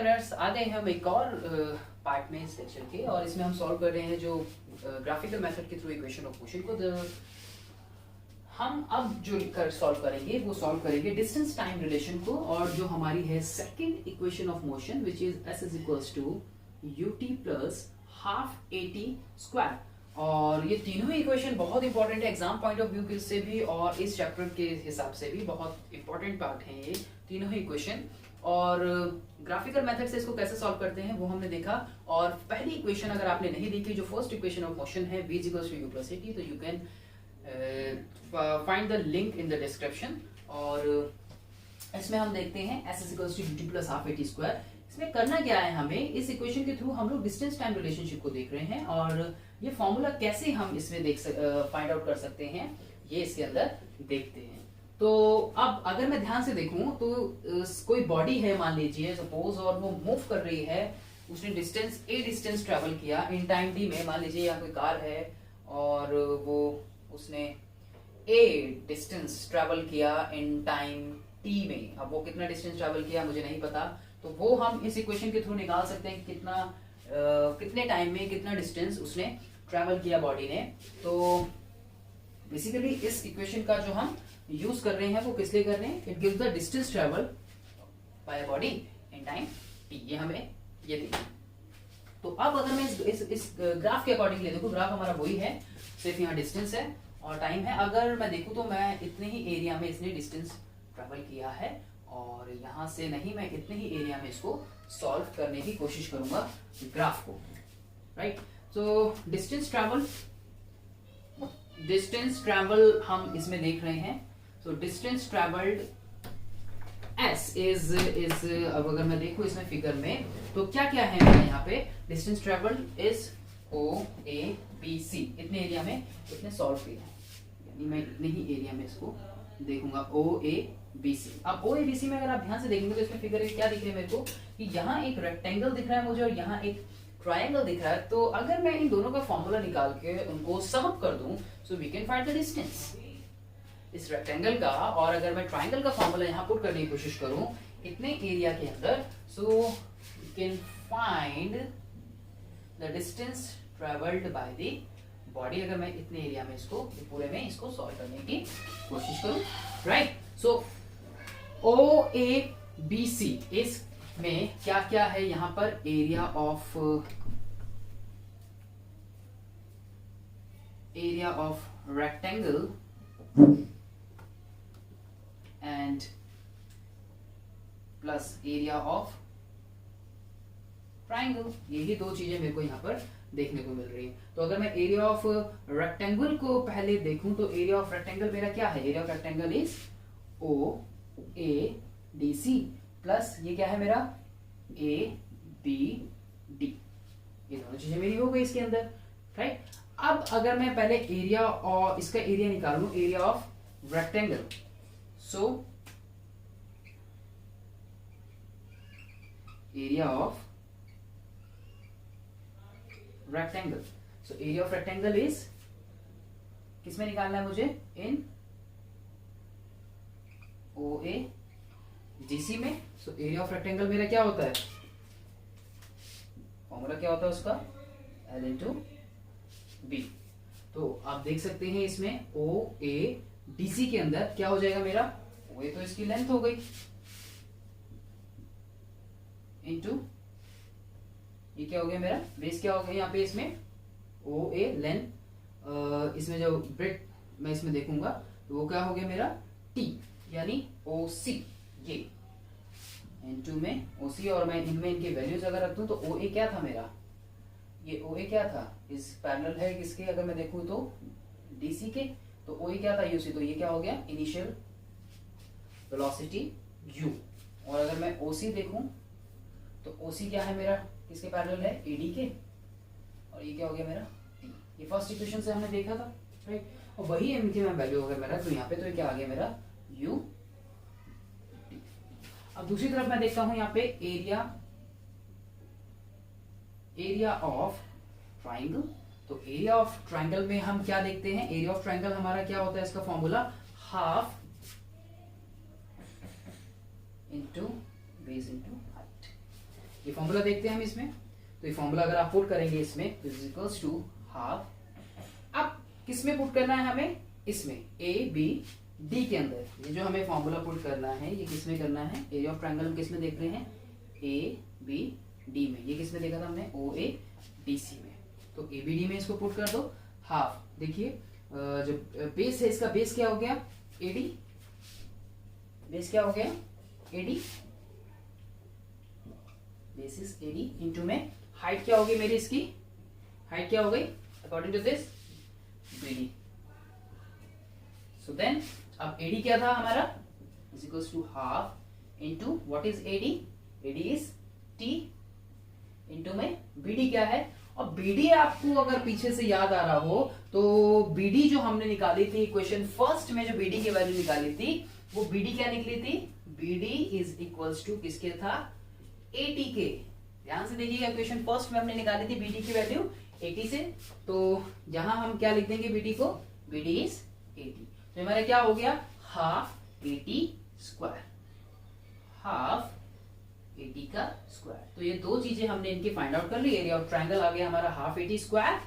Learners, आ गए हम एक और पार्ट में इस लेक्चर के, और इसमें हम सॉल्व कर रहे हैं जो ग्राफिकल मेथड के थ्रू इक्वेशन ऑफ मोशन को। हम अब जो सॉल्व करेंगे वो सॉल्व करेंगे डिस्टेंस टाइम रिलेशन को, और जो हमारी है second equation of motion which is s is equals to ut plus half at square. और ये तीनों इक्वेशन बहुत इंपॉर्टेंट है एग्जाम पॉइंट ऑफ व्यू से भी, और इस चैप्टर के हिसाब से भी बहुत इंपॉर्टेंट पार्ट है ये तीनों ही इक्वेशन। और ग्राफिकल मेथड से इसको कैसे सॉल्व करते हैं वो हमने देखा। और पहली इक्वेशन अगर आपने नहीं देखी, जो फर्स्ट इक्वेशन ऑफ मोशन है v equals to u plus at, तो you can find the link in the description. और इसमें हम देखते हैं s is equals to ut plus half at square. इसमें करना क्या है, हमें इस इक्वेशन के थ्रू हम लोग डिस्टेंस टाइम रिलेशनशिप को देख रहे हैं, और ये फॉर्मूला कैसे हम इसमें फाइंड आउट कर सकते हैं ये इसके अंदर देखते हैं। तो अब अगर मैं ध्यान से देखूं तो कोई बॉडी है मान लीजिए सपोज, और वो मूव कर रही है, उसने डिस्टेंस ट्रेवल किया इन टाइम डी में। मान लीजिए यहाँ कोई कार है और वो उसने a डिस्टेंस ट्रेवल किया इन टाइम t में। अब वो कितना डिस्टेंस ट्रेवल किया मुझे नहीं पता, तो वो हम इस इक्वेशन के थ्रू निकाल सकते हैं कि कितने टाइम में कितना डिस्टेंस उसने ट्रेवल किया बॉडी ने। तो बेसिकली इस इक्वेशन का जो हम यूज कर रहे हैं वो किस लिए कर रहे हैं, it gives the distance travel by body in time t। ये हमें ये देखिए। तो अब अगर मैं इस ग्राफ के अकॉर्डिंग ले देखूं, ग्राफ हमारा वही है, सिर्फ यहाँ डिस्टेंस है और टाइम है। अगर मैं देखूं तो मैं इतने ही एरिया में इसने डिस्टेंस ट्रेवल किया है, और यहाँ से नहीं, मैं इतने ही एरिया में इसको सॉल्व करने की कोशिश करूंगा ग्राफ को, राइट। सो डिस्टेंस ट्रेवल हम इसमें देख रहे हैं। So distance travelled s is अब अगर मैं देखूं इसमें फिगर में तो क्या क्या है मेरे यहाँ पे, distance travelled is o a b c। इतने एरिया में इसने सॉल्व किया है, यानी मैं इतने ही एरिया में इसको देखूंगा o a b c। अब o a b c में अगर आप ध्यान से देखेंगे तो इसमें फिगर क्या दिख रहा है मेरे को, कि यहाँ एक रेक्टेंगल दिख रहा है मुझे और यहाँ एक ट्रायंगल दिख रहा है। तो अगर मैं इन दोनों का फॉर्मूला निकाल के उनको सम अप कर दूं, so we can find the distance इस रेक्टेंगल का। और अगर मैं ट्रायंगल का फॉर्मूला यहाँ पुट करने की कोशिश करूं इतने एरिया के अंदर, so we can find the distance travelled by the body. अगर मैं इतने एरिया में इसको पूरे में इसको सॉल्व करने की कोशिश करूं, right. So O A B C इसमें क्या क्या है, यहाँ पर area of rectangle and plus area of triangle. यही दो चीजें मेरे को यहाँ पर देखने को मिल रही है। तो अगर मैं एरिया ऑफ रेक्टेंगल को पहले देखूं तो एरिया ऑफ रेक्टेंगल मेरा क्या है, area of rectangle is O A D C plus ये क्या है मेरा ए बी डी। ये दोनों चीजें मेरी हो गई इसके अंदर, राइट। अब अगर मैं पहले एरिया और इसका एरिया निकालूं, area of rectangle, so area of rectangle, so area of rectangle is किसमें निकालना है मुझे, इन ओ ए जीसी में। सो एरिया ऑफ रेक्टेंगल मेरा क्या होता है, फॉर्मूला क्या होता है उसका, एल इंटू बी। तो आप देख सकते हैं इसमें ओ ए डी सी के अंदर क्या हो जाएगा मेरा, ओ ए तो इसकी लेंथ हो गई इंटू ये क्या हो गया मेरा बेस, क्या हो गया यहाँ पे इसमें ओ ए लेंथ। इसमें जो ब्रेड मैं इसमें देखूंगा तो वो क्या हो गया मेरा टी, यानी ओ सी ये इनटू में ओ सी। और मैं इनमें इनके वैल्यूज अगर रख दूं तो ओ ए क्या था मेरा, ये ओ ए क्या था, इस पैरेलल है किसके, अगर मैं देखूं तो डी सी के। तो ओ ए क्या था, यू सी। तो ये क्या हो गया इनिशियल वेलोसिटी u। और अगर मैं ओ सी देखूं तो ओ सी क्या है मेरा, किसके पैरेलल है, ए डी के। और ये क्या हो गया मेरा t। ये फर्स्ट इक्वेशन से हमने देखा था, राइट। और वही इनकी मैं वैल्यू हो गया मेरा, तो यहाँ पे तो क्या आ गया मेरा u। अब दूसरी तरफ मैं देखता हूं यहाँ पे एरिया ऑफ ट्राइंगल। तो एरिया ऑफ ट्राइंगल में हम क्या देखते हैं, एरिया ऑफ ट्राइंगल हमारा क्या होता है, इसका formula half into base into height. ये फॉर्मूला देखते हैं हम इसमें। तो ये फॉर्मूला अगर आप पुट करेंगे इसमें तो इज इक्वल्स टू हाफ, अब किस में पुट करना है हमें, इसमें ए बी डी के अंदर। ये जो हमें फॉर्मूला पुट करना है ये किस में करना है, एरिया ऑफ ट्रायंगल हम किस में देख रहे हैं, ए बी डी में। ये किस में देखा था हमने, ओ ए डी सी में। तो ए बी डी में इसको पुट कर दो हाफ। देखिए जब बेस है इसका, बेस क्या हो गया, ए डी, बेस क्या हो गया, A D, base is A D into में हाइट क्या होगी मेरी, इसकी हाइट क्या हो गई according to this, B D. So then अब एडी क्या था हमारा, is equals to half into what is AD, AD is T into में बीडी क्या है। और बीडी आपको अगर पीछे से याद आ रहा हो तो बीडी जो हमने निकाली थी इक्वेशन फर्स्ट में, जो बीडी की वैल्यू निकाली थी वो बीडी क्या निकली थी, बीडी इज इक्वल्स टू किसके था, एटी के। ध्यान से देखिएगा इक्वेशन फर्स्ट में हमने निकाली थी बीडी की वैल्यू 80 से, तो यहां हम क्या लिख देंगे बीडी को, बीडी इज 80। तो हमारा क्या हो गया, हाफ 80 स्क्वायर, हाफ 80 का स्क्वायर। तो ये दो चीजें हमने इनकी फाइंड आउट कर ली। एरिया ऑफ ट्रायंगल आ गया हमारा half 80 square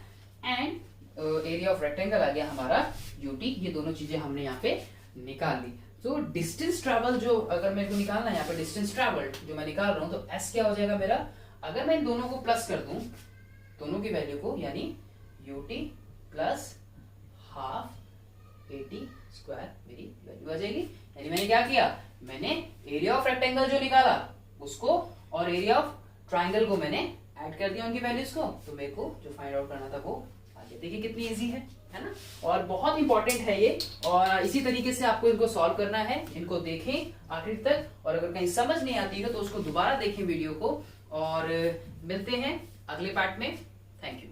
and area of rectangle आ गया हमारा यूटी। ये दोनों चीजें हमने यहाँ पे निकाल ली। तो डिस्टेंस ट्रेवल जो अगर मेरे को निकालना है यहाँ पे, डिस्टेंस ट्रेवल जो मैं निकाल रहा हूं, तो एस क्या हो जाएगा मेरा, अगर मैं इन दोनों को प्लस कर दूं, दोनों की वैल्यू को, यानी यूटी प्लस हाफ 80 स्क्वायर मेरी वैल्यू आ जाएगी। यानी मैंने क्या किया, मैंने एरिया ऑफ रेक्टेंगल जो निकाला उसको और एरिया ऑफ ट्रायंगल को मैंने ऐड कर दिया उनकी वैल्यूज को, तो मेरे को जो फाइंड आउट करना था वो आ गया। देखिए कितनी इजी है ना, और बहुत इंपॉर्टेंट है ये। और इसी तरीके से आपको इनको सॉल्व करना है, इनको देखें आखिर तक, और अगर कहीं समझ नहीं आती है तो उसको दोबारा देखें वीडियो को। और मिलते हैं अगले पार्ट में। Thank you.